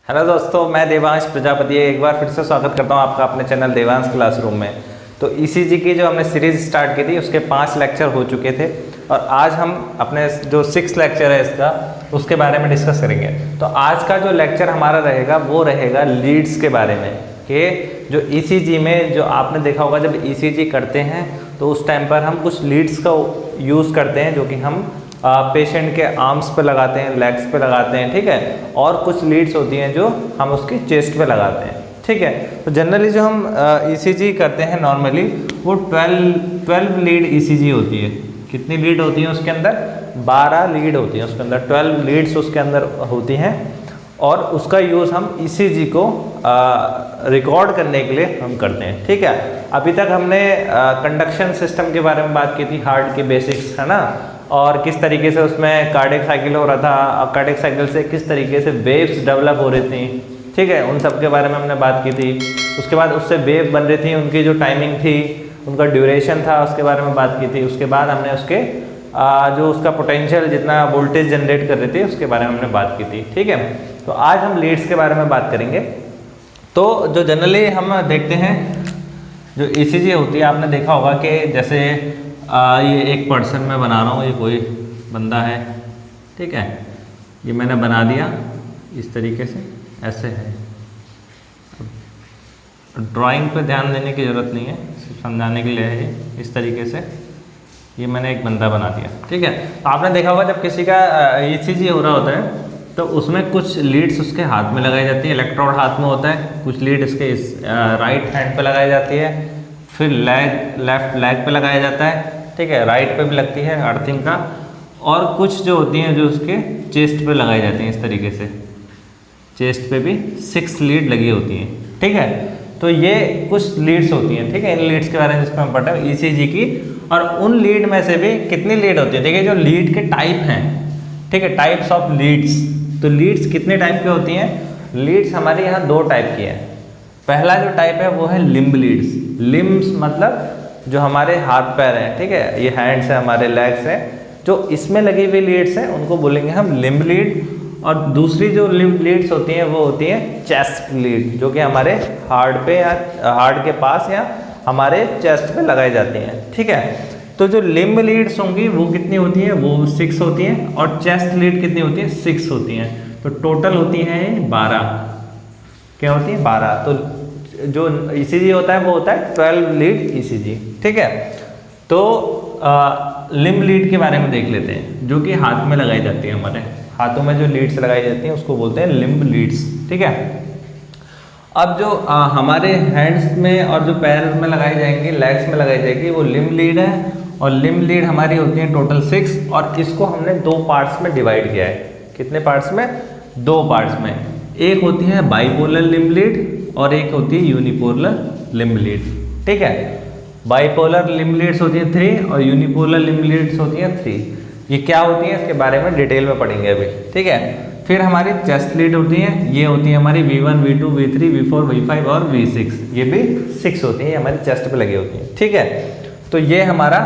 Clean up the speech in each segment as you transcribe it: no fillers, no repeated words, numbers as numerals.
Hello दोस्तों, मैं देवांश प्रजापति एक बार फिर से स्वागत करता हूं आपका अपने चैनल देवांश क्लासरूम में। तो ईसीजी की जो हमने सीरीज़ स्टार्ट की थी उसके 5 लेक्चर हो चुके थे और आज हम अपने जो 6 लेक्चर है इसका उसके बारे में डिस्कस करेंगे। तो आज का जो लेक्चर हमारा रहेगा वो रहेगा लीड्स के बारे में कि जो ईसीजी में जो आपने देखा होगा जब ईसीजी करते हैं तो उस टाइम पर हम कुछ लीड्स का यूज़ करते हैं जो कि हम पेशेंट के आर्म्स पे लगाते हैं, लेग्स पे लगाते हैं, ठीक है। और कुछ लीड्स होती हैं जो हम उसकी चेस्ट पे लगाते हैं, ठीक है। तो जनरली जो हम ईसीजी करते हैं नॉर्मली वो 12 लीड ईसीजी होती है। कितनी लीड होती है उसके अंदर? 12 लीड होती हैं उसके अंदर, 12 लीड्स उसके अंदर होती हैं और उसका यूज़ हम ईसीजी को रिकॉर्ड करने के लिए हम करते हैं, ठीक है। अभी तक हमने कंडक्शन सिस्टम के बारे में बात की थी, हार्ट के बेसिक्स, है ना, और किस तरीके से उसमें कार्डियक साइकिल हो रहा था और कार्डियक साइकिल से किस तरीके से वेव्स डेवलप हो रही थी, ठीक है, उन सब के बारे में हमने बात की थी। उसके बाद उससे वेव बन रही थी, उनकी जो टाइमिंग थी, उनका ड्यूरेशन था, उसके बारे में बात की थी। उसके बाद हमने उसके जो उसका पोटेंशियल जितना वोल्टेज जनरेट कर रही थी उसके बारे में हमने बात की थी, ठीक है। तो आज हम लीड्स के बारे में बात करेंगे। तो जो जनरली हम देखते हैं जो ईसीजी होती है, आपने देखा होगा कि जैसे ये एक पर्सन मैं बना रहा हूँ, ये कोई बंदा है, ठीक है, ये मैंने बना दिया इस तरीके से, ऐसे है। ड्राइंग पे ध्यान देने की ज़रूरत नहीं है, सिर्फ समझाने के लिए है ये। इस तरीके से ये मैंने एक बंदा बना दिया, ठीक है। तो आपने देखा होगा जब किसी का ईसीजी हो रहा होता है तो उसमें कुछ लीड्स उसके हाथ में लगाई जाती है, इलेक्ट्रोड हाथ में होता है, कुछ लीड इसके राइट हैंड पे लगाई जाती है, फिर लेफ्ट लेग पे लगाया जाता है, ठीक है, राइट पे भी लगती है अर्थिंग का, और कुछ जो होती हैं जो उसके चेस्ट पे लगाई जाती हैं इस तरीके से, चेस्ट पे भी 6 लीड लगी होती हैं, ठीक है। तो ये कुछ लीड्स होती हैं, ठीक है। इन लीड्स के बारे में जिसमें हम पढ़ रहे हैं ईसीजी की, और उन लीड में से भी कितनी लीड होती है, देखिए जो लीड के टाइप हैं, ठीक है, टाइप्स ऑफ लीड्स। तो लीड्स कितने टाइप की होती हैं? लीड्स हमारे यहाँ 2 टाइप की हैं। पहला जो टाइप है वो है लिम्ब लीड्स। लिम्ब्स मतलब जो हमारे हाथ पैर हैं, ठीक है, ये हैंड्स हैं, हमारे लेग्स हैं, जो इसमें लगी हुई लीड्स हैं उनको बोलेंगे हम लिम्ब लीड। और दूसरी जो लिम्ब लीड्स होती हैं वो होती हैं चेस्ट लीड, जो कि हमारे हार्ट पे या हार्ट के पास या हमारे चेस्ट पे लगाई जाती हैं, ठीक है। तो जो लिम्ब लीड्स होंगी वो कितनी होती हैं? वो 6 होती हैं, और चेस्ट लीड कितनी होती है? 6 होती हैं। तो टोटल होती हैं 12। क्या होती है? 12। तो जो ईसीजी होता है वो होता है 12 लीड ईसीजी, ठीक है। तो लिम्ब लीड के बारे में देख लेते हैं, जो कि हाथ में लगाई जाती है, हमारे हाथों में जो लीड्स लगाई जाती हैं उसको बोलते हैं लिम्ब लीड्स, ठीक है। अब जो हमारे हैंड्स में और जो पैर में लगाई जाएंगी, लेग्स में लगाई जाएगी, वो लिम्ब लीड है, और लिम्ब लीड हमारी होती है टोटल 6, और इसको हमने 2 पार्ट्स में डिवाइड किया है। कितने पार्ट्स में? 2 पार्ट्स में। एक होती है बाइपोलर लिम्ब लीड और एक होती है यूनिपोलर लिम्ब लीड, ठीक है। बाइपोलर लिम्ब लीड्स होती है 3 और यूनिपोलर लिम्ब लीड्स होती है 3। ये क्या होती है इसके बारे में डिटेल में पढ़ेंगे अभी, ठीक है। फिर हमारी चेस्ट लीड होती है, ये होती है हमारी V1, V2, V3, V4, V5 और V6। ये भी 6 होती हैं, हमारी चेस्ट पे लगी होती हैं, ठीक है। तो ये हमारा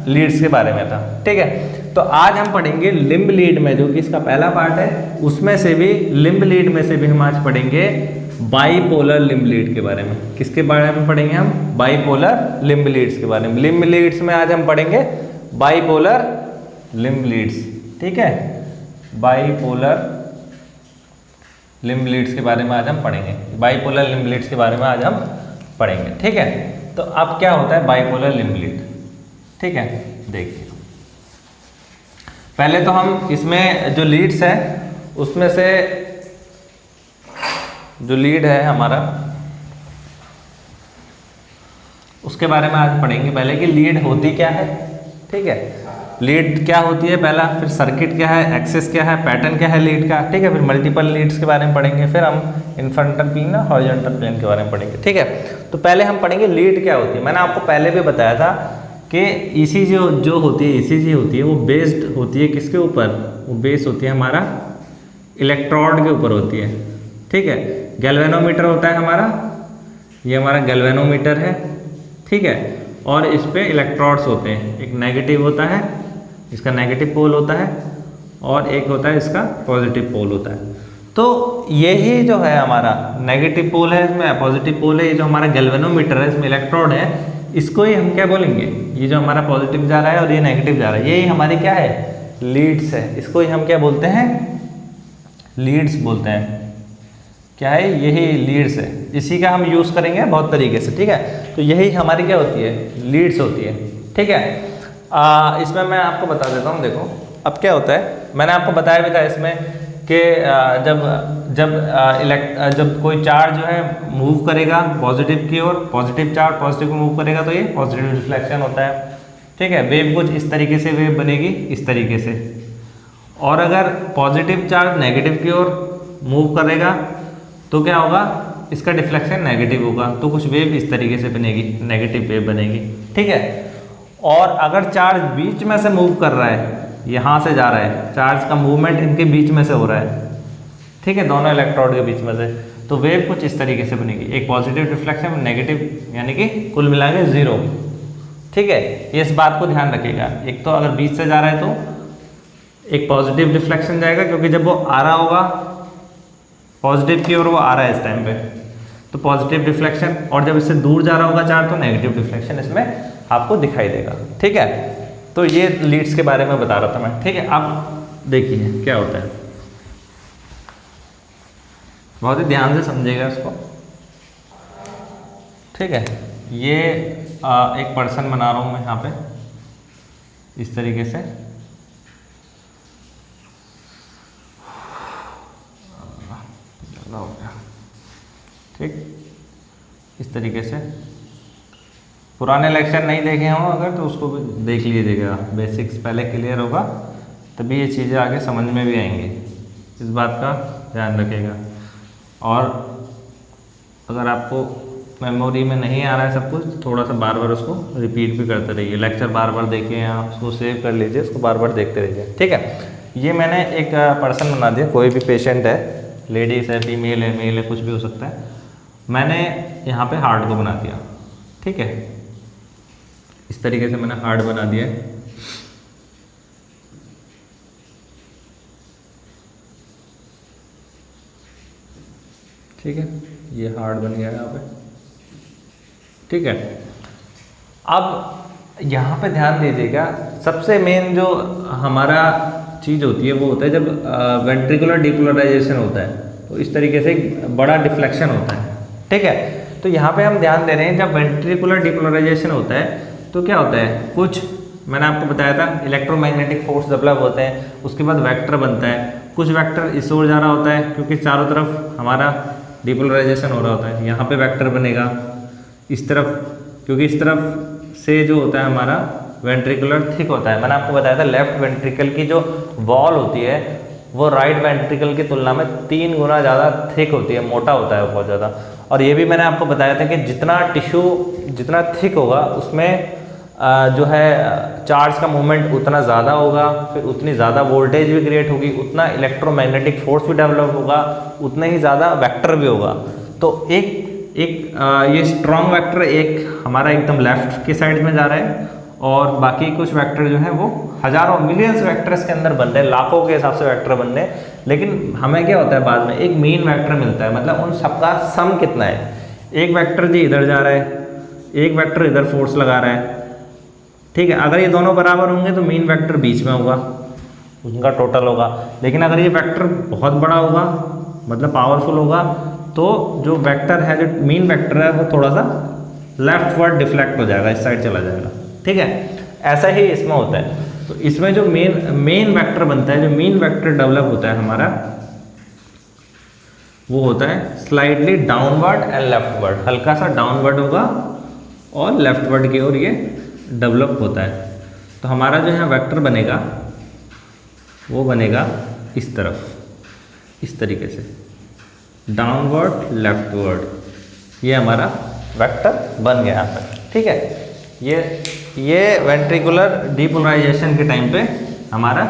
लीड्स के बारे में था, ठीक है। तो आज हम पढ़ेंगे लिम्ब लीड में, जो कि इसका पहला पार्ट है, उसमें से भी लिम्ब लीड में से भी हम आज पढ़ेंगे बाइपोलर लिम्ब लीड के बारे में। किसके बारे में पढ़ेंगे हम? बाइपोलर लिम्ब लीड्स के बारे में। लिम्ब लीड्स में आज हम पढ़ेंगे बाइपोलर लिम्ब लीड्स, ठीक है। बाइपोलर लिम्ब लीड्स के बारे में आज हम पढ़ेंगे, बाइपोलर लिम्ब लीड्स के बारे में आज हम पढ़ेंगे, ठीक है। तो अब क्या होता है बाइपोलर लिम्ब लीड, ठीक है। देखिए पहले तो हम इसमें जो लीड्स है उसमें से जो लीड है हमारा उसके बारे में आज पढ़ेंगे पहले कि लीड होती क्या है, ठीक है। लीड क्या होती है पहला, फिर सर्किट क्या है, एक्सेस क्या है, पैटर्न क्या है लीड का, ठीक है। फिर मल्टीपल लीड्स के बारे में पढ़ेंगे, फिर हम इन्फ्रंटल प्लेन और हॉरिजॉन्टल प्लेन के बारे में पढ़ेंगे, ठीक है। तो पहले हम पढ़ेंगे लीड क्या होती है। मैंने आपको पहले भी बताया था कि ईसीजी जो होती है, ईसीजी होती है वो बेस्ड होती है किसके ऊपर? वो बेस होती है हमारा इलेक्ट्रोड के ऊपर होती है, ठीक है। गैल्वेनोमीटर होता है हमारा, ये हमारा गैल्वेनोमीटर है, ठीक है। और इस पे इलेक्ट्रोड्स होते हैं, एक नेगेटिव होता है, इसका नेगेटिव पोल होता है, और एक होता है इसका पॉजिटिव पोल होता है। तो यही जो है हमारा नेगेटिव पोल है, इसमें पॉजिटिव पोल है, ये जो हमारा गैल्वेनोमीटर है इसमें इलेक्ट्रोड है, इसको ही हम क्या बोलेंगे, ये जो हमारा पॉजिटिव जा रहा है और ये नेगेटिव जा रहा है, यही हमारी क्या है, लीड्स है। इसको ही हम क्या बोलते हैं, लीड्स बोलते हैं। क्या है, यही लीड्स है। इसी का हम यूज़ करेंगे बहुत तरीके से, ठीक है। तो यही हमारी क्या होती है, लीड्स होती है, ठीक है। इसमें मैं आपको बता देता हूँ, देखो अब क्या होता है, मैंने आपको बताया भी था इसमें कि जब कोई चार्ज जो है मूव करेगा पॉजिटिव की ओर, पॉजिटिव चार्ज पॉजिटिव को मूव करेगा तो ये पॉजिटिव रिफ्लेक्शन होता है, ठीक है। वेव कुछ इस तरीके से वेव बनेगी, इस तरीके से। और अगर पॉजिटिव चार्ज नेगेटिव की ओर मूव करेगा तो क्या होगा, इसका डिफ्लेक्शन नेगेटिव होगा, तो कुछ वेव इस तरीके से बनेगी, नेगेटिव वेव बनेगी, ठीक है। और अगर चार्ज बीच में से मूव कर रहा है, यहाँ से जा रहा है, चार्ज का मूवमेंट इनके बीच में से हो रहा है, ठीक है, दोनों इलेक्ट्रोड के बीच में से, तो वेव कुछ इस तरीके से बनेगी, एक पॉजिटिव रिफ्लेक्शन, नेगेटिव, यानी कि कुल मिला के 0, ठीक है। ये इस बात को ध्यान रखिएगा, एक तो अगर बीच से जा रहा है तो एक पॉजिटिव रिफ्लेक्शन जाएगा, क्योंकि जब वो आ रहा होगा पॉजिटिव की ओर, वो आ रहा है इस टाइम पे, तो पॉजिटिव रिफ्लेक्शन, और जब इससे दूर जा रहा होगा चार्ज तो नेगेटिव रिफ्लेक्शन इसमें आपको दिखाई देगा, ठीक है। तो ये लीड्स के बारे में बता रहा था मैं, ठीक है। अब देखिए क्या होता है, बहुत ही ध्यान से समझिएगा इसको, ठीक है। ये एक पर्सन बना रहा हूँ मैं यहाँ पे इस तरीके से, हो गया, ठीक, इस तरीके से। पुराने लेक्चर नहीं देखे हों अगर तो उसको भी देख लीजिएगा, बेसिक्स पहले क्लियर होगा, तभी ये चीज़ें आगे समझ में भी आएंगी, इस बात का ध्यान रखिएगा। और अगर आपको मेमोरी में नहीं आ रहा है सब कुछ, थोड़ा सा बार बार उसको रिपीट भी करते रहिए, लेक्चर बार बार देखिए, आप उसको सेव कर लीजिए, उसको बार बार देखते रहिए, ठीक है। ये मैंने एक पर्सन बना दिया, कोई भी पेशेंट है, लेडीज़ है, फीमेल है, मेल है, कुछ भी हो सकता है। मैंने यहाँ पे हार्ट को बना दिया, ठीक है, इस तरीके से मैंने हार्ट बना दिया है। ठीक है, ये हार्ट बन गया यहाँ पे, ठीक है। अब यहाँ पे ध्यान दीजिएगा, सबसे मेन जो हमारा चीज़ होती है वो होता है जब वेंट्रिकुलर डिपोलराइजेशन होता है, तो इस तरीके से एक बड़ा डिफ्लेक्शन होता है, ठीक है। तो यहाँ पे हम ध्यान दे रहे हैं, जब वेंट्रिकुलर डिपोलराइजेशन होता है तो क्या होता है, कुछ मैंने आपको बताया था इलेक्ट्रोमैग्नेटिक फोर्स डेवलप होते हैं, उसके बाद वेक्टर बनता है, कुछ वेक्टर इस ओर जा रहा होता है क्योंकि चारों तरफ हमारा डिपोलराइजेशन हो रहा होता है, यहाँ पे वेक्टर बनेगा, इस तरफ क्योंकि इस तरफ से जो होता है हमारा वेंट्रिकुलर थिक होता है। मैंने आपको बताया था लेफ्ट वेंट्रिकल की जो वॉल होती है वो राइट वेंट्रिकल की तुलना में 3 गुना ज़्यादा थिक होती है, मोटा होता है बहुत ज़्यादा। और ये भी मैंने आपको बताया था कि जितना टिश्यू जितना थिक होगा उसमें जो है चार्ज का मूवमेंट उतना ज़्यादा होगा, फिर उतनी ज़्यादा वोल्टेज भी क्रिएट होगी, उतना इलेक्ट्रोमैग्नेटिक फोर्स भी डेवलप होगा, उतना ही ज़्यादा वेक्टर भी होगा। तो ये स्ट्रॉन्ग वेक्टर एक हमारा एकदम लेफ्ट की साइड में जा रहा है, और बाकी कुछ वेक्टर जो है वो हज़ारों मिलियंस वेक्टर्स के अंदर बन रहे हैं, लाखों के हिसाब से वेक्टर बन रहे हैं। लेकिन हमें क्या होता है बाद में एक मीन वेक्टर मिलता है, मतलब उन सबका सम कितना है। एक वेक्टर जी इधर जा रहा है, एक वेक्टर इधर फोर्स लगा रहा है, ठीक है। अगर ये दोनों बराबर होंगे तो मीन वेक्टर बीच में होगा, उनका टोटल होगा। लेकिन अगर ये वेक्टर बहुत बड़ा होगा, मतलब पावरफुल होगा, तो जो वेक्टर है, जो मीन वेक्टर है, वो थोड़ा सा लेफ्टवर्ड डिफ्लेक्ट हो जाएगा, इस साइड चला जाएगा, ठीक है। ऐसा ही इसमें होता है। तो इसमें जो मेन वेक्टर बनता है, जो मीन वेक्टर डेवलप होता है हमारा, वो होता है स्लाइडली डाउनवर्ड एंड लेफ्टवर्ड, हल्का सा डाउनवर्ड होगा और लेफ्टवर्ड की ओर ये डेवलप होता है। तो हमारा जो है वेक्टर बनेगा वो बनेगा इस तरफ, इस तरीके से डाउनवर्ड लेफ्टवर्ड, ये हमारा वेक्टर बन गया यहाँ पर, ठीक है। ये वेंट्रिकुलर डिपोलराइजेशन के टाइम पे हमारा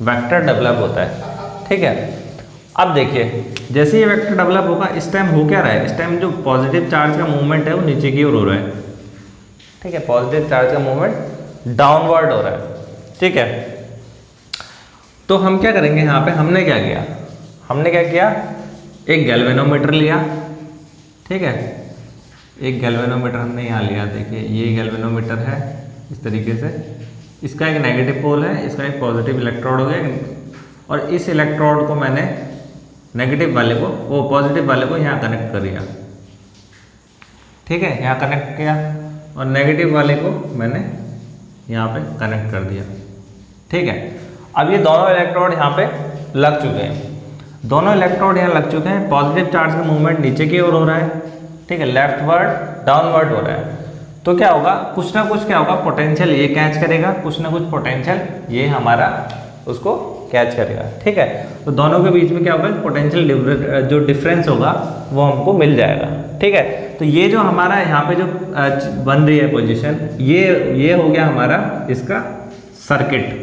वेक्टर डेवलप होता है, ठीक है। अब देखिए जैसे ये वेक्टर डेवलप होगा, इस टाइम हो क्या रहा है, इस टाइम जो पॉजिटिव चार्ज का मूवमेंट है वो नीचे की ओर हो रहा है, ठीक है। पॉजिटिव चार्ज का मूवमेंट डाउनवर्ड हो रहा है, ठीक है। तो हम क्या करेंगे यहाँ पे, हमने क्या किया, हमने क्या किया, एक गैल्वेनोमीटर लिया, ठीक है, एक गैल्वेनोमीटर हमने यहाँ लिया। देखिए ये गैल्वेनोमीटर है इस तरीके से, इसका एक नेगेटिव पोल है, इसका एक पॉजिटिव इलेक्ट्रोड हो गया, और इस इलेक्ट्रोड को मैंने नेगेटिव वाले को, वो पॉजिटिव वाले को यहाँ कनेक्ट कर दिया, ठीक है, यहाँ कनेक्ट किया, और नेगेटिव वाले को मैंने यहाँ पे कनेक्ट कर दिया, ठीक है। अब ये दोनों इलेक्ट्रोड यहाँ पे लग चुके हैं, दोनों इलेक्ट्रोड यहाँ लग चुके हैं। पॉजिटिव चार्ज का मूवमेंट नीचे की ओर हो रहा है, ठीक है, लेफ्टवर्ड डाउनवर्ड हो रहा है। तो क्या होगा, कुछ ना कुछ क्या होगा, पोटेंशियल ये कैच करेगा, कुछ ना कुछ पोटेंशियल ये हमारा उसको कैच करेगा, ठीक है। तो दोनों के बीच में क्या होगा, पोटेंशियल जो डिफरेंस होगा वो हमको मिल जाएगा, ठीक है। तो ये जो हमारा यहाँ पे जो बन रही है पोजीशन, ये हो गया हमारा इसका सर्किट,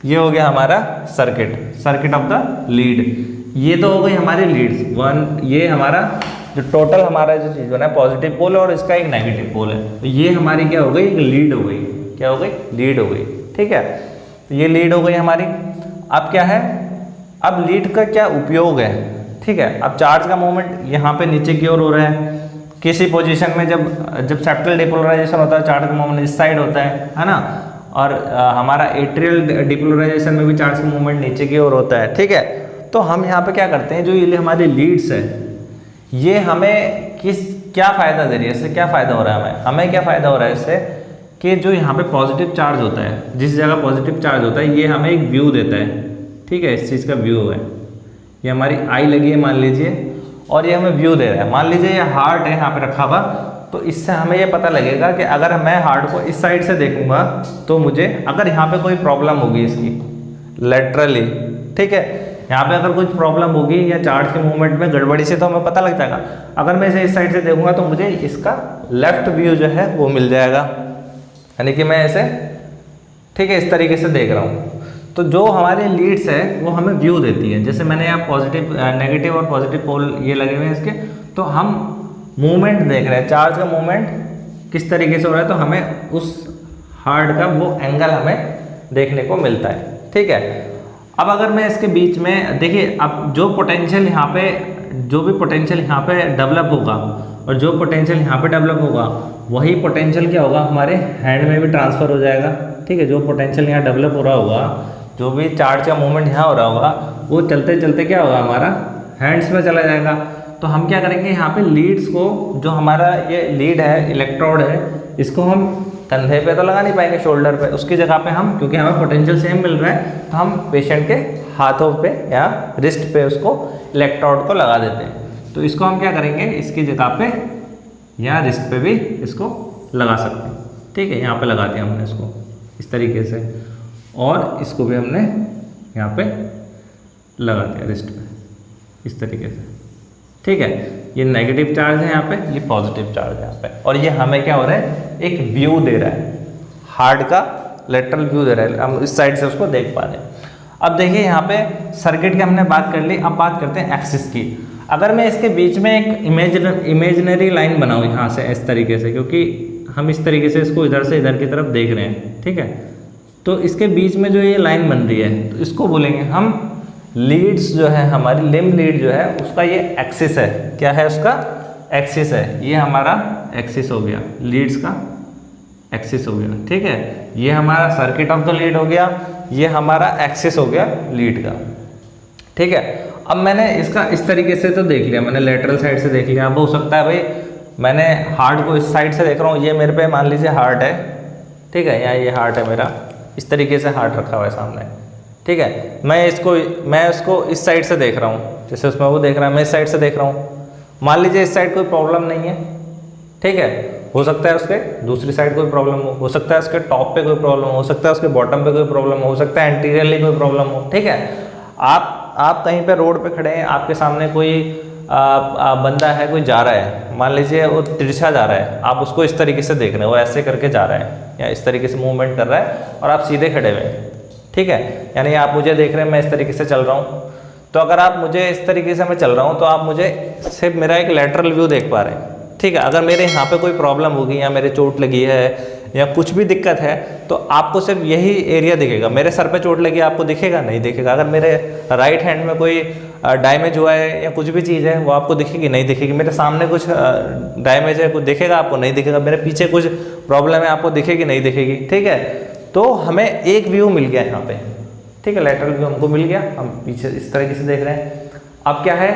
ये हो गया हमारा सर्किट ऑफ द लीड। ये तो हो गई हमारी लीड्स वन, ये हमारा जो टोटल हमारा जो चीज़ बना है पॉजिटिव पोल और इसका एक नेगेटिव पोल है, तो ये हमारी क्या हो गई, एक लीड हो गई, क्या हो गई, लीड हो गई, ठीक है। तो ये लीड हो गई हमारी। अब क्या है, अब लीड का क्या उपयोग है, ठीक है। अब चार्ज का मूवमेंट यहाँ पे नीचे की ओर हो रहा है, किसी पोजीशन में जब सेप्टल डिपोलराइजेशन होता है चार्ज का मूवमेंट इस साइड होता है ना, और हमारा एट्रियल डिपोलराइजेशन में भी चार्ज का मूवमेंट नीचे की ओर होता है, ठीक है। तो हम यहाँ पे क्या करते हैं, जो ये हमारी लीड्स है, ये हमें क्या फ़ायदा दे रही है, इससे क्या फ़ायदा हो रहा है, हमें क्या फ़ायदा हो रहा है इससे, कि जो यहाँ पे पॉजिटिव चार्ज होता है, जिस जगह पॉजिटिव चार्ज होता है, ये हमें एक व्यू देता है, ठीक है, इस चीज़ का व्यू है, ये हमारी आई लगी है मान लीजिए, और ये हमें व्यू दे रहा है। मान लीजिए ये हार्ट है यहाँ पे रखा हुआ, तो इससे हमें ये पता लगेगा कि अगर मैं हार्ट को इस साइड से देखूंगा तो मुझे, अगर यहाँ पे कोई प्रॉब्लम होगी इसकी लेटरली, ठीक है, यहाँ पे अगर कुछ प्रॉब्लम होगी या चार्ज के मूवमेंट में गड़बड़ी से, तो हमें पता लग जाएगा। अगर मैं इसे इस साइड से देखूंगा तो मुझे इसका लेफ्ट व्यू जो है वो मिल जाएगा, यानी कि मैं ऐसे, ठीक है, इस तरीके से देख रहा हूँ। तो जो हमारे लीड्स है वो हमें व्यू देती है, जैसे मैंने यहाँ पॉजिटिव नेगेटिव और पॉजिटिव पोल ये लगे हुए हैं इसके, तो हम मूवमेंट देख रहे हैं, चार्ज का मूवमेंट किस तरीके से हो रहा है, तो हमें उस हार्ट का वो एंगल हमें देखने को मिलता है, ठीक है। अब अगर मैं इसके बीच में देखिए, अब जो पोटेंशियल यहाँ पे, जो भी पोटेंशियल यहाँ पे डेवलप होगा और जो पोटेंशियल यहाँ पे डेवलप होगा, वही पोटेंशियल क्या होगा, हमारे हैंड में भी ट्रांसफ़र हो जाएगा, ठीक है। जो पोटेंशियल यहाँ डेवलप हो रहा होगा, जो भी चार्ज का मूवमेंट यहाँ हो रहा होगा, वो चलते चलते क्या होगा, हमारा हैंड्स में चला जाएगा। तो हम क्या करेंगे, यहाँ पे लीड्स को, जो हमारा ये लीड है, इलेक्ट्रोड है, इसको हम कंधे पे तो लगा नहीं पाएंगे, शोल्डर पे, उसकी जगह पे हम, क्योंकि हमें पोटेंशियल सेम मिल रहा है, तो हम पेशेंट के हाथों पे या रिस्ट पे उसको इलेक्ट्रोड को लगा देते हैं। तो इसको हम क्या करेंगे, इसकी जगह पे या रिस्ट पे भी इसको लगा सकते हैं, ठीक है। यहाँ पे लगा दिया हमने इसको इस तरीके से, और इसको भी हमने यहाँ पे लगा दिया रिस्ट पे इस तरीके से, ठीक है। ये नेगेटिव चार्ज है यहाँ पे, ये पॉजिटिव चार्ज है यहाँ पे, और ये हमें क्या हो रहा है, एक व्यू दे रहा है, हार्ट का लेटरल व्यू दे रहा है, हम इस साइड से उसको देख पा रहे हैं। अब देखिए यहाँ पे सर्किट की हमने बात कर ली, अब बात करते हैं एक्सिस की। अगर मैं इसके बीच में एक इमेजिनरी लाइन बनाऊँ यहाँ से इस तरीके से, क्योंकि हम इस तरीके से इसको इधर से इधर की तरफ देख रहे हैं, ठीक है। तो इसके बीच में जो ये लाइन बन रही है, तो इसको बोलेंगे हम लीड्स, जो है हमारी लिम्ब लीड जो है उसका ये एक्सिस है, क्या है उसका एक्सिस है, ये हमारा एक्सिस हो गया, लीड्स का एक्सिस हो गया, ठीक है। ये हमारा सर्किट ऑफ द लीड हो गया, ये हमारा एक्सिस हो गया लीड का, ठीक है। अब मैंने इसका इस तरीके से तो देख लिया, मैंने लेटरल साइड से देख लिया। अब हो सकता है भाई मैंने हार्ट को इस साइड से देख रहा हूँ, ये मेरे पे मान लीजिए हार्ट है, ठीक है, यहाँ ये हार्ट है मेरा, इस तरीके से हार्ट रखा हुआ है सामने, ठीक है। मैं इसको इस साइड से देख रहा हूँ, जैसे उसमें वो देख रहा है, मैं इस साइड से देख रहा हूँ। मान लीजिए इस साइड कोई प्रॉब्लम नहीं है, ठीक है, हो सकता है उसके दूसरी साइड कोई प्रॉब्लम हो सकता है उसके टॉप पे कोई प्रॉब्लम हो सकता है उसके बॉटम पे कोई प्रॉब्लम हो सकता है एंटीरियरली कोई प्रॉब्लम हो, ठीक है। आप कहीं पे रोड पे खड़े हैं, आपके सामने कोई बंदा है, कोई जा रहा है, मान लीजिए वो तिरछा जा रहा है, आप उसको इस तरीके से देख रहे हैं, वो ऐसे करके जा रहा है या इस तरीके से मूवमेंट कर रहा है और आप सीधे खड़े हुए हैं, ठीक है। यानी आप मुझे देख रहे हैं, मैं इस तरीके से चल रहा हूँ। तो अगर आप मुझे इस तरीके से मैं चल रहा हूँ, तो आप मुझे सिर्फ मेरा एक लेटरल व्यू देख पा रहे हैं, ठीक है। अगर मेरे यहाँ पे कोई प्रॉब्लम होगी या मेरे चोट लगी है या कुछ भी दिक्कत है, तो आपको सिर्फ यही एरिया दिखेगा। मेरे सर पे चोट लगी आपको दिखेगा नहीं दिखेगा। अगर मेरे राइट हैंड में कोई डैमेज हुआ है या कुछ भी चीज़ है वो आपको दिखेगी नहीं दिखेगी। मेरे सामने कुछ डैमेज है कुछ दिखेगा आपको नहीं दिखेगा, मेरे पीछे कुछ प्रॉब्लम है आपको दिखेगी नहीं दिखेगी। ठीक है, तो हमें एक व्यू मिल गया यहाँ पे। ठीक है, लेटरल व्यू हमको मिल गया, हम पीछे इस तरीके से देख रहे हैं। अब क्या है,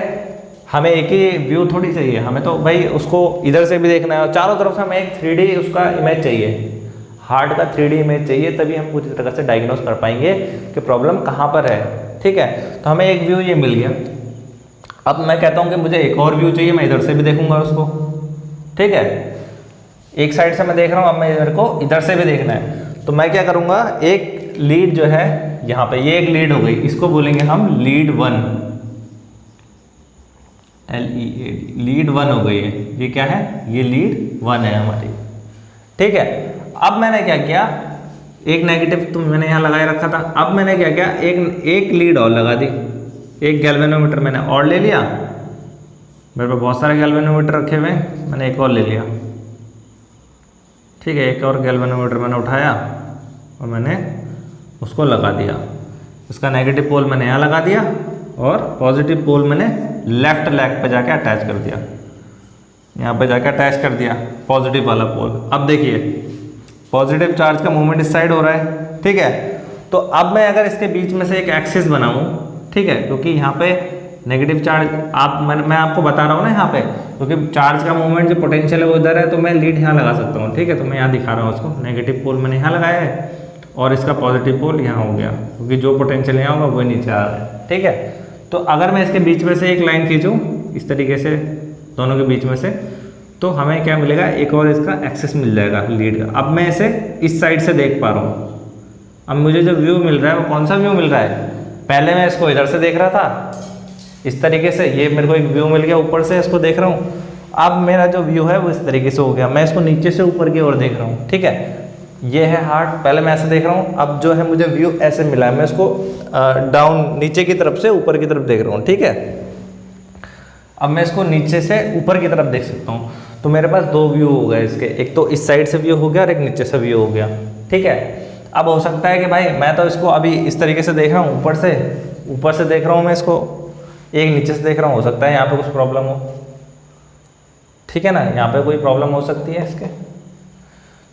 हमें एक ही व्यू थोड़ी चाहिए, हमें तो भाई उसको इधर से भी देखना है और चारों तरफ से हमें एक 3D उसका इमेज चाहिए, हार्ट का 3D इमेज चाहिए, तभी हम पूरी तरह से डायग्नोस कर पाएंगे कि प्रॉब्लम कहाँ पर है। ठीक है, तो हमें एक व्यू ये मिल गया। अब मैं कहता हूँ कि मुझे एक और व्यू चाहिए, मैं इधर से भी देखूंगा उसको। ठीक है, एक साइड से मैं देख रहा हूँ, अब मैं इधर को इधर से भी देखना है, तो मैं क्या करूँगा, एक लीड जो है यहाँ पे, ये एक लीड हो गई, इसको बोलेंगे हम लीड 1, LEAD, लीड 1 हो गई है। ये क्या है, ये लीड 1 है हमारी। ठीक है, अब मैंने क्या किया, एक नेगेटिव तो मैंने यहाँ लगाए रखा था, अब मैंने क्या किया, एक लीड और लगा दी, एक गैल्वेनोमीटर मैंने और ले लिया, मेरे पास बहुत सारे गैल्वेनोमीटर रखे हुए हैं, मैंने एक और ले लिया। ठीक है, एक और गैल्वेनोमीटर मैंने उठाया और मैंने उसको लगा दिया, उसका नेगेटिव पोल मैंने यहाँ लगा दिया और पॉजिटिव पोल मैंने लेफ्ट लेग पे जाके अटैच कर दिया, यहाँ पे जाके अटैच कर दिया पॉजिटिव वाला पोल। अब देखिए पॉजिटिव चार्ज का मूवमेंट इस साइड हो रहा है। ठीक है, तो अब मैं अगर इसके बीच में से एक एक्सिस बनाऊं, ठीक है, क्योंकि यहाँ पे नेगेटिव चार्ज मैं आपको बता रहा हूँ ना यहाँ पे, क्योंकि चार्ज का मूवमेंट जो पोटेंशियल है वो इधर है, तो मैं लीड यहाँ लगा सकता हूँ। ठीक है, तो मैं यहाँ दिखा रहा हूँ उसको, नेगेटिव पोल मैंने यहाँ लगाया है और इसका पॉजिटिव पोल यहाँ हो गया, क्योंकि जो पोटेंशियल यहाँ होगा वो नीचे आ रहा है। ठीक है, तो अगर मैं इसके बीच में से एक लाइन खींचूँ इस तरीके से दोनों के बीच में से, तो हमें क्या मिलेगा, एक और इसका एक्सेस मिल जाएगा लीड का। अब मैं इसे इस साइड से देख पा रहा हूँ। अब मुझे जो व्यू मिल रहा है वो कौन सा व्यू मिल रहा है, पहले मैं इसको इधर से देख रहा था इस तरीके से, ये मेरे को एक व्यू मिल गया, ऊपर से इसको देख रहा हूँ। अब मेरा जो व्यू है वो इस तरीके से हो गया, मैं इसको नीचे से ऊपर की ओर देख रहा हूँ। ठीक है, ये है हार्ट, पहले मैं ऐसे देख रहा हूँ, अब जो है मुझे व्यू ऐसे मिला है, मैं इसको डाउन नीचे की तरफ से ऊपर की तरफ देख रहा हूँ। ठीक है, अब मैं इसको नीचे से ऊपर की तरफ देख सकता हूँ, तो मेरे पास दो व्यू हो गए इसके, एक तो इस साइड से व्यू हो गया और एक नीचे से व्यू हो गया। ठीक है, अब हो सकता है कि भाई मैं तो इसको अभी इस तरीके से देख रहा हूँ, ऊपर से देख रहा हूँ मैं इसको, एक नीचे से देख रहा हूँ, हो सकता है यहाँ पे कुछ प्रॉब्लम हो। ठीक है ना, यहाँ पे कोई प्रॉब्लम हो सकती है इसके,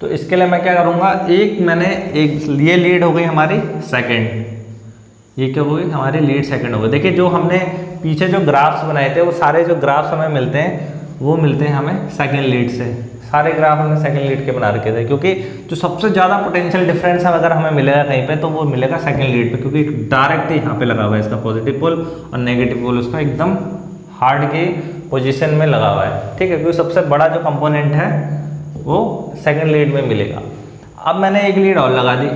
तो इसके लिए मैं क्या करूँगा, ये लीड हो गई हमारी सेकंड, ये क्या हो गई हमारी लीड सेकंड हो गई। देखिए जो हमने पीछे जो ग्राफ्स बनाए थे वो सारे जो ग्राफ्स हमें मिलते हैं वो मिलते हैं हमें सेकंड लीड से, सारे ग्राफ हमने सेकंड लीड के बना रखे थे, क्योंकि जो सबसे ज़्यादा पोटेंशियल डिफरेंस है अगर हमें मिलेगा कहीं पे तो वो मिलेगा सेकंड लीड पे, क्योंकि डायरेक्ट यहाँ पे लगा हुआ है इसका पॉजिटिव पोल और नेगेटिव पोल उसका एकदम हार्ड की पोजीशन में लगा हुआ है। ठीक है, क्योंकि सबसे बड़ा जो कंपोनेंट है वो सेकंड लीड में मिलेगा। अब मैंने एक लीड और लगा दी,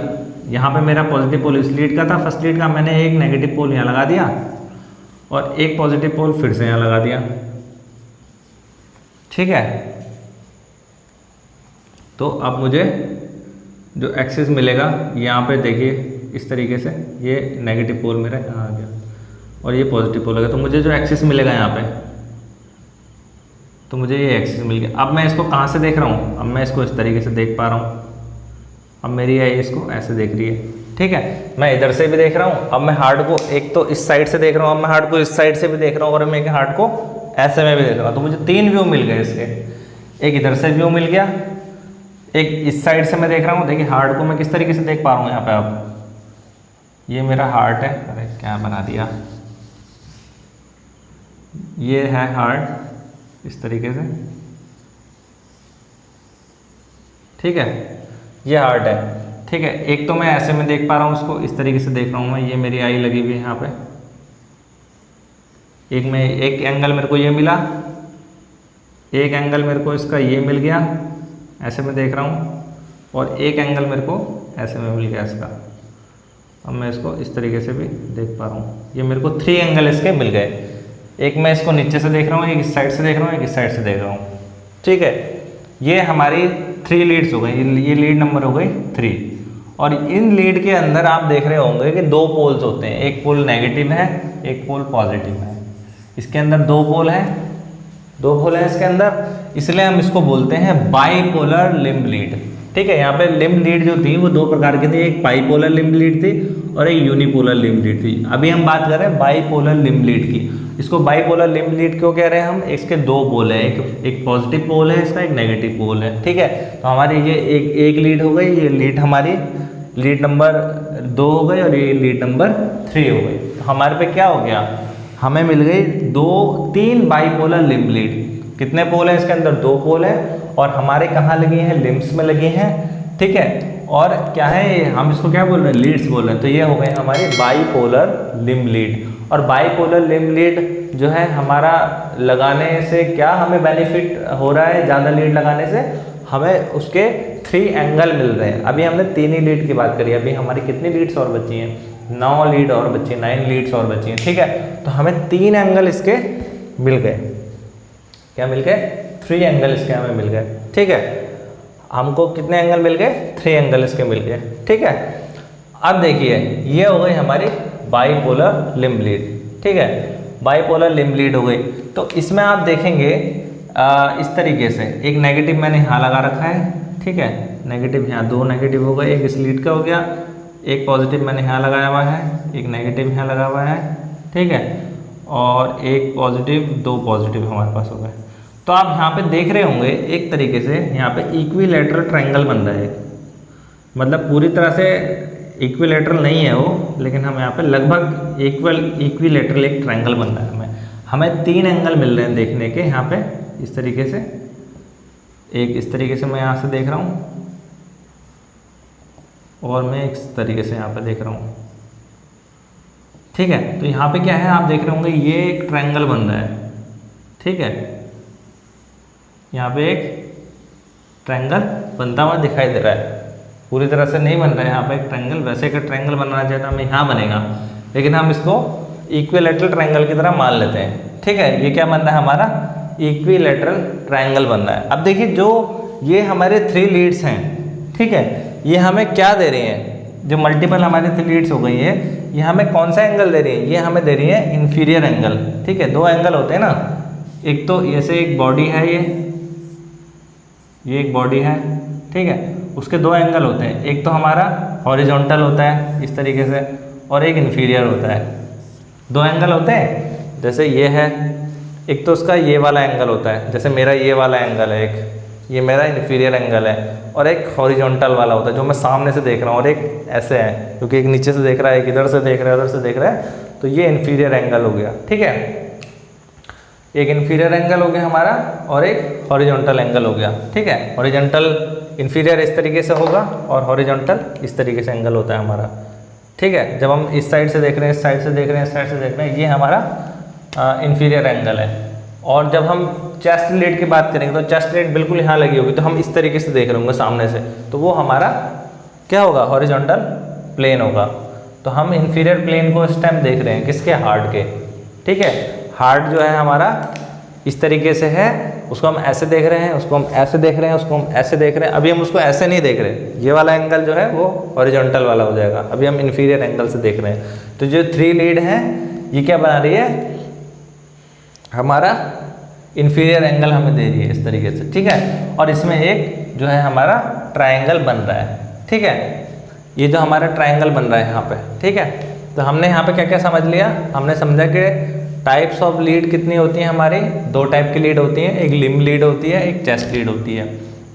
यहाँ पे मेरा पॉजिटिव पोल इस लीड का था फर्स्ट लीड का, मैंने एक नेगेटिव पोल यहाँ लगा दिया और एक पॉजिटिव पोल फिर से यहाँ लगा दिया। ठीक है, तो अब मुझे जो एक्सिस मिलेगा यहाँ पे देखिए इस तरीके से, ये नेगेटिव पोल मेरा यहाँ आ गया और ये पॉजिटिव पोल आ गया, तो मुझे जो एक्सिस मिलेगा यहाँ पे, तो मुझे ये एक्सिस मिल गया। अब मैं इसको कहाँ से देख रहा हूँ, अब मैं इसको इस तरीके से देख पा रहा हूँ, अब मेरी आई इसको ऐसे देख रही है। ठीक है, मैं इधर से भी देख रहा हूँ, अब मैं हार्ट को एक तो इस साइड से देख रहा हूँ, अब मैं हार्ट को इस साइड से भी देख रहा हूँ और मैं हार्ट को ऐसे में भी देख रहा हूँ, तो मुझे तीन व्यू मिल गए इसके, एक इधर से व्यू मिल गया, एक इस साइड से मैं देख रहा हूँ। देखिए हार्ट को मैं किस तरीके से देख पा रहा हूँ यहाँ पे, अब ये मेरा हार्ट है, अरे क्या बना दिया, ये है हार्ट इस तरीके से। ठीक है, ये हार्ट है। ठीक है, एक तो मैं ऐसे में देख पा रहा हूँ उसको, इस तरीके से देख रहा हूँ मैं, ये मेरी आई लगी हुई है यहाँ पे, एक एंगल मेरे को ये मिला, एक एंगल मेरे को इसका ये मिल गया, ऐसे में देख रहा हूँ, और एक एंगल मेरे को ऐसे में मिल गया इसका। अब मैं इसको इस तरीके से भी देख पा रहा हूँ, ये मेरे को 3 एंगल इसके मिल गए, एक मैं इसको नीचे से देख रहा हूँ, एक इस साइड से देख रहा हूँ, एक इस साइड से देख रहा हूँ। ठीक है, ये हमारी 3 लीड्स हो गई, ये लीड नंबर हो गई 3। और इन लीड के अंदर आप देख रहे होंगे कि 2 पोल्स होते हैं, एक पोल नेगेटिव है, एक पोल पॉजिटिव है। इसके अंदर 2 पोल हैं, 2 पोल हैं इसके अंदर, इसलिए हम इसको बोलते हैं बाईपोलर लिम्ब लीड। ठीक है, यहाँ पे लिम्ब लीड जो थी वो 2 प्रकार की थी, एक बाईपोलर लिम्ब लीड थी और एक यूनिपोलर लिम्ब लीड थी। अभी हम बात कर रहे हैं बाईपोलर लिम्ब लीड की। इसको बाईपोलर लिम्ब लीड क्यों कह रहे हैं हम, इसके दो पोल हैं, एक पॉजिटिव पोल है इसका, एक नेगेटिव पोल है, ठीक है। तो हमारी ये एक लीड हो गई, ये लीड हमारी लीड नंबर 2 हो गई और ये लीड नंबर 3 हो गई। तो हमारे पे क्या हो गया, हमें मिल गई 3 बाईपोलर लिम्ब लीड। कितने पोल हैं इसके अंदर, 2 पोल है और हमारे कहाँ लगी हैं, लिम्ब्स में लगी हैं, ठीक है। और क्या है, हम इसको क्या बोल रहे हैं, लीड्स बोल रहे हैं। तो ये हो गए हमारी बाईपोलर लिम्ब लीड। और बाईपोलर लिम्ब लीड जो है हमारा लगाने से क्या हमें बेनिफिट हो रहा है, ज़्यादा लीड लगाने से हमें उसके 3 एंगल मिल रहे हैं। अभी हमने 3 ही लीड की बात करी, अभी हमारी कितनी लीड्स और बची हैं, 9 लीड और बची हैं, 9 लीड्स और बची हैं, ठीक है। तो हमें 3 एंगल इसके मिल गए, क्या मिल गए, 3 एंगल इसके हमें मिल गए, ठीक है। हमको कितने एंगल मिल गए, 3 एंगल इसके मिल गए, ठीक है। अब देखिए ये हो गई हमारी बाईपोलर लिम्ब लीड, ठीक है, बाईपोलर लिम्ब लीड हो गई। तो इसमें आप देखेंगे इस तरीके से एक नेगेटिव मैंने यहाँ लगा रखा है, ठीक है, नेगेटिव यहाँ 2 नेगेटिव हो गए, एक इस लीड का हो गया, एक पॉजिटिव मैंने यहाँ लगाया हुआ है, एक नेगेटिव यहाँ लगा हुआ है, ठीक है, और एक पॉजिटिव 2 पॉजिटिव हमारे पास हो गए। तो आप यहाँ पे देख रहे होंगे एक तरीके से यहाँ पे इक्विलैटरल ट्रायंगल बन रहा है, मतलब पूरी तरह से इक्विलैटरल नहीं है वो, लेकिन हम यहाँ पे लगभग इक्विलैटरल एक ट्रायंगल बन रहा है। हमें 3 एंगल मिल रहे हैं देखने के यहाँ पे, इस तरीके से, एक इस तरीके से मैं यहाँ से देख रहा हूँ और मैं इस तरीके से यहाँ पे देख रहा हूँ, ठीक है। तो यहाँ पे क्या है, आप देख रहे होंगे ये एक ट्रायंगल बन रहा है, ठीक है, यहाँ पे एक ट्रायंगल बनता हुआ दिखाई दे रहा है, पूरी तरह से नहीं बन रहा है यहाँ पे एक ट्रायंगल, वैसे का ट्रायंगल बनाना चाहिए तो हमें यहाँ बनेगा, लेकिन हम इसको इक्विलैटरल ट्रायंगल की तरह मान लेते हैं, ठीक है। ये क्या बन रहा है हमारा, इक्विलैटरल ट्रायंगल बन रहा है। अब देखिए जो ये हमारे 3 लीड्स हैं, ठीक है, ये हमें क्या दे रही हैं, जो मल्टीपल हमारी 3 लीड्स हो गई है, ये हमें कौन सा एंगल दे रही है, ये हमें दे रही है इन्फीरियर एंगल, ठीक है। 2 एंगल होते हैं ना, एक तो ऐसे एक बॉडी है, ये एक बॉडी है, ठीक है, उसके 2 एंगल होते हैं, एक तो हमारा हॉरिजॉन्टल होता है इस तरीके से और एक इन्फीरियर होता है। 2 एंगल होते हैं, जैसे ये है, एक तो उसका ये वाला एंगल होता है, जैसे मेरा ये वाला एंगल है, एक ये मेरा इन्फीरियर एंगल है, और एक हॉरिजॉन्टल वाला होता है जो मैं सामने से देख रहा हूँ, और एक ऐसे है क्योंकि एक नीचे से देख रहा है, एक इधर से देख रहा है, उधर से देख रहा है, तो ये इन्फीरियर एंगल हो गया, ठीक है। एक इन्फीरियर एंगल हो गया हमारा और एक हॉरिजॉन्टल एंगल हो गया, ठीक है। हॉरिजॉन्टल इन्फीरियर इस तरीके से होगा और हॉरिजॉन्टल इस तरीके से एंगल होता है हमारा, ठीक है। जब हम इस साइड से देख रहे हैं, इस साइड से देख रहे हैं, इस साइड से देख रहे हैं, ये हमारा इन्फीरियर एंगल है। और जब हम चेस्ट लीड की बात करेंगे तो चेस्ट लीड बिल्कुल यहाँ लगी होगी, तो हम इस तरीके से देख रहे होंगे सामने से, तो वो हमारा क्या होगा, हॉरिजॉन्टल प्लेन होगा। तो हम इन्फीरियर प्लेन को इस टाइम देख रहे हैं किसके, हार्ट के, ठीक है। हार्ट जो है हमारा इस तरीके से है, उसको हम ऐसे देख रहे हैं, उसको हम ऐसे देख रहे हैं, उसको हम ऐसे देख रहे हैं। अभी हम उसको ऐसे नहीं देख रहे, ये वाला एंगल जो है वो हॉरिजॉन्टल वाला हो जाएगा, अभी हम इन्फीरियर एंगल से देख रहे हैं। तो जो 3 लीड हैं ये क्या बना रही है, हमारा इन्फीरियर एंगल हमें दे रही है इस तरीके से, ठीक है। और इसमें एक जो है हमारा ट्रायंगल बन रहा है, ठीक है, ये जो हमारा ट्रायंगल बन रहा है यहाँ पे, ठीक है। तो हमने यहाँ पे क्या क्या समझ लिया, हमने समझा कि टाइप्स ऑफ लीड कितनी होती हैं हमारी, 2 टाइप की लीड होती हैं, एक लिम्ब लीड होती है, एक चेस्ट लीड होती है,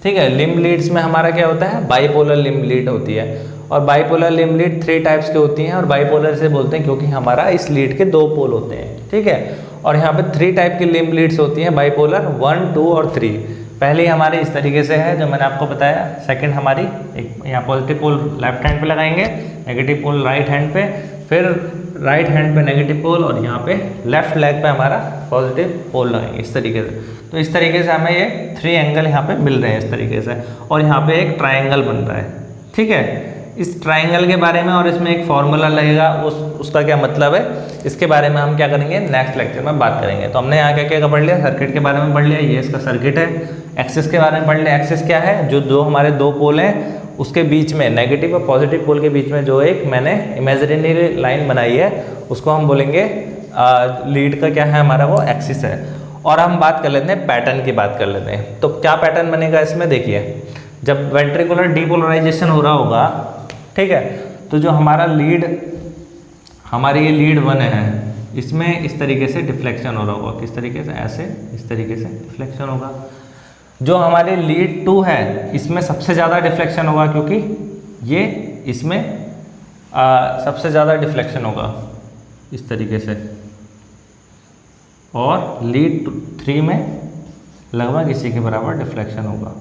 ठीक है। लिम्ब लीड्स में हमारा क्या होता है, बाईपोलर लिम्ब लीड होती है, और बाईपोलर लिम्ब लीड 3 टाइप्स की होती हैं, और बाईपोलर से बोलते हैं क्योंकि हमारा इस लीड के 2 पोल होते हैं, ठीक है। और यहाँ पे 3 टाइप की लिम्ब लीड्स होती हैं, बाईपोलर 1, 2 और 3। पहली हमारी इस तरीके से है जो मैंने आपको बताया, सेकंड हमारी एक यहाँ पॉजिटिव पोल लेफ्ट हैंड पे लगाएंगे, नेगेटिव पोल राइट हैंड पे, फिर राइट हैंड पे नेगेटिव पोल, और यहाँ पे लेफ्ट लेग पे हमारा पॉजिटिव पोल लगाएंगे इस तरीके से। तो इस तरीके से हमें ये 3 एंगल यहाँ पे मिल रहे हैं इस तरीके से, और यहाँ पे एक ट्रायंगल बन रहा है, ठीक है। इस ट्रायंगल के बारे में और इसमें एक फॉर्मूला लगेगा, उसका क्या मतलब है, इसके बारे में हम क्या करेंगे, नेक्स्ट लेक्चर में बात करेंगे। तो हमने यहाँ क्या क्या पढ़ लिया, सर्किट के बारे में पढ़ लिया, ये इसका सर्किट है। एक्सिस के बारे में पढ़ लिया, एक्सिस क्या है, जो हमारे 2 पोल हैं उसके बीच में, नेगेटिव और पॉजिटिव पोल के बीच में जो एक मैंने इमेजिनरी लाइन बनाई है उसको हम बोलेंगे लीड का क्या है हमारा, वो एक्सिस है। और हम बात कर लेते हैं पैटर्न की, बात कर लेते हैं। तो क्या पैटर्न बनेगा इसमें, देखिए जब वेंट्रिकुलर डीपोलराइजेशन हो रहा होगा, ठीक है, तो जो हमारा लीड हमारी ये लीड 1 है, इसमें इस तरीके से डिफ्लेक्शन हो रहा होगा, किस तरीके से, ऐसे इस तरीके से डिफ्लेक्शन होगा। जो हमारी लीड 2 है इसमें सबसे ज़्यादा डिफ्लेक्शन होगा, क्योंकि ये इसमें सबसे ज़्यादा डिफ्लेक्शन होगा इस तरीके से, और लीड 3 में लगभग इसी के बराबर डिफ्लेक्शन होगा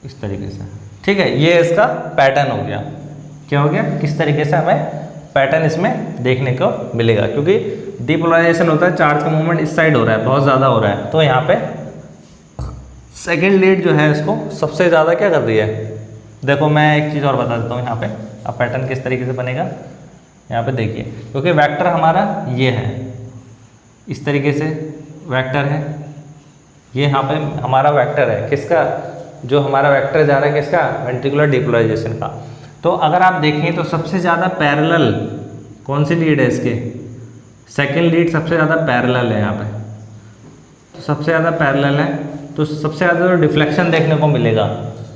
इस तरीके से। ठीक है, ये इसका पैटर्न हो गया। क्या हो गया, किस तरीके से हमें पैटर्न इसमें देखने को मिलेगा, क्योंकि डीपोलराइजेशन होता है, चार्ज का मूवमेंट इस साइड हो रहा है, बहुत ज़्यादा हो रहा है, तो यहाँ पे सेकेंड लीड जो है इसको सबसे ज़्यादा क्या कर रही है। देखो मैं एक चीज़ और बता देता हूँ यहाँ पे, अब पैटर्न किस तरीके से बनेगा यहाँ पे देखिए, क्योंकि वेक्टर हमारा ये है, इस तरीके से वेक्टर है, ये यहाँ पे हमारा वेक्टर है, किसका, जो हमारा वेक्टर जा रहा है किसका, वेंट्रिकुलर डीपोलराइजेशन का। तो अगर आप देखें तो सबसे ज़्यादा पैरेलल कौन सी लीड है इसके, सेकेंड लीड सबसे ज़्यादा पैरेलल है यहाँ पे, तो सबसे ज़्यादा पैरेलल है, तो सबसे ज़्यादा जो डिफ्लेक्शन देखने को मिलेगा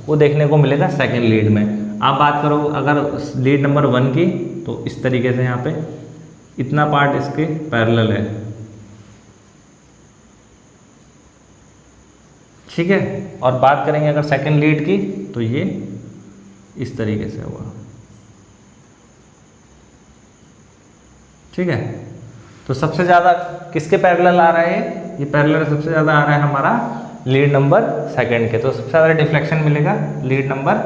वो देखने को मिलेगा सेकेंड लीड में। आप बात करो अगर लीड नंबर 1 की, तो इस तरीके से यहाँ पे इतना पार्ट इसके पैरेलल है, ठीक है। और बात करेंगे अगर सेकेंड लीड की, तो ये इस तरीके से होगा, ठीक है। तो सबसे ज़्यादा किसके पैरेलल आ रहा है, ये पैरेलल सबसे ज़्यादा आ रहा है हमारा लीड नंबर 2 के, तो सबसे ज़्यादा डिफ्लेक्शन मिलेगा लीड नंबर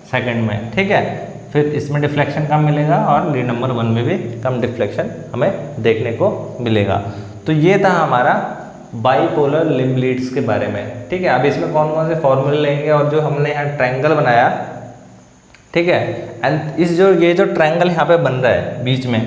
2 में, ठीक है। फिर इसमें डिफ्लेक्शन कम मिलेगा और लीड नंबर 1 में भी कम डिफ्लेक्शन हमें देखने को मिलेगा। तो ये था हमारा बाईपोलर लिम्ब लीड्स के बारे में, ठीक है। अब इसमें कौन कौन से फॉर्मूले लेंगे, और जो हमने यहाँ ट्रायंगल बनाया, ठीक है, एंड इस जो ये जो ट्रायंगल यहाँ पे बन रहा है बीच में,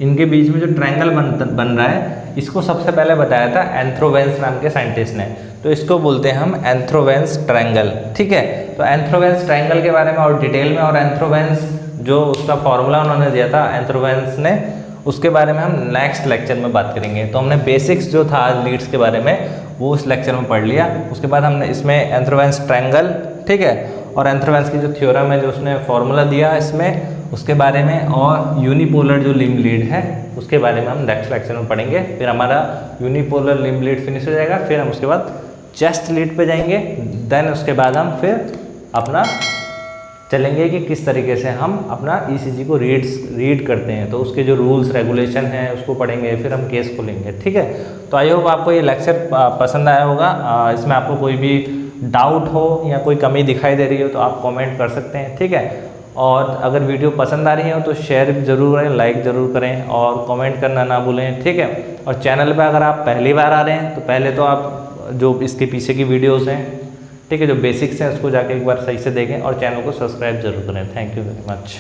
इनके बीच में जो ट्रायंगल बन रहा है, इसको सबसे पहले बताया था एंथ्रोवेंस नाम के साइंटिस्ट ने, तो इसको बोलते हैं हम एंथ्रोवेंस ट्रायंगल, ठीक है। तो एंथ्रोवेंस ट्रायंगल के बारे में और डिटेल में, और एंथ्रोवेंस जो उसका फॉर्मूला उन्होंने दिया था एंथ्रोवेंस ने, उसके बारे में हम नेक्स्ट लेक्चर में बात करेंगे। तो हमने बेसिक्स जो था लीड्स के बारे में वो उस लेक्चर में पढ़ लिया, उसके बाद हमने इसमें एंथ्रोवेंस ट्रायंगल, ठीक है, और एंथ्रोवेंस की जो थ्योरम है, जो उसने फॉर्मूला दिया इसमें, उसके बारे में, और यूनिपोलर जो लिम्ब लीड है उसके बारे में हम नेक्स्ट लेक्चर में पढ़ेंगे। फिर हमारा यूनिपोलर लिम्ब लीड फिनिश हो जाएगा, फिर हम उसके बाद चेस्ट लीड पे जाएंगे, देन उसके बाद हम फिर अपना चलेंगे कि किस तरीके से हम अपना ईसीजी को रीड करते हैं, तो उसके जो रूल्स रेगुलेशन हैं उसको पढ़ेंगे, फिर हम केस खोलेंगे, ठीक है। तो आई होप आपको ये लेक्चर पसंद आया होगा। इसमें आपको कोई भी डाउट हो या कोई कमी दिखाई दे रही हो तो आप कमेंट कर सकते हैं, ठीक है। और अगर वीडियो पसंद आ रही हो तो शेयर ज़रूर करें, लाइक ज़रूर करें, और कमेंट करना ना भूलें, ठीक है। और चैनल पर अगर आप पहली बार आ रहे हैं तो पहले तो आप जो इसके पीछे की वीडियोज़ हैं, ठीक है, जो बेसिक्स हैं उसको जाके एक बार सही से देखें, और चैनल को सब्सक्राइब जरूर करें। Thank you very much.